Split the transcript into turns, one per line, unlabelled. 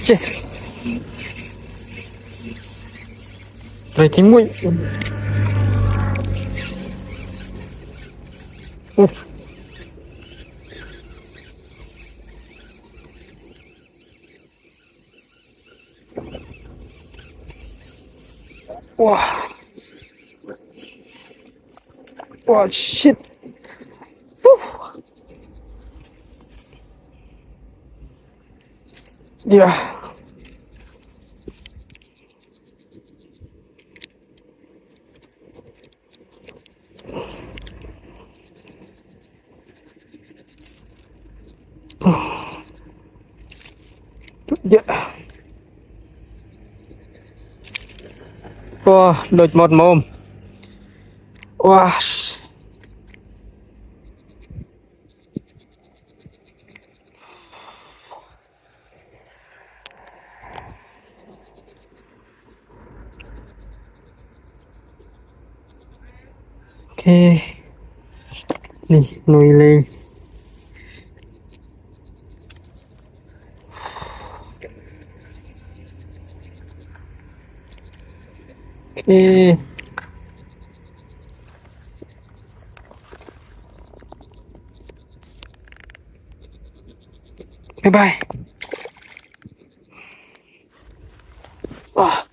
Yes. Rồi thì mũi. Wow. Wow, shit. Yeah. Yeah. Wow, đột một mồm. Wow. Ok. Nè, nồi lên. Ok. Bye bye. Wow.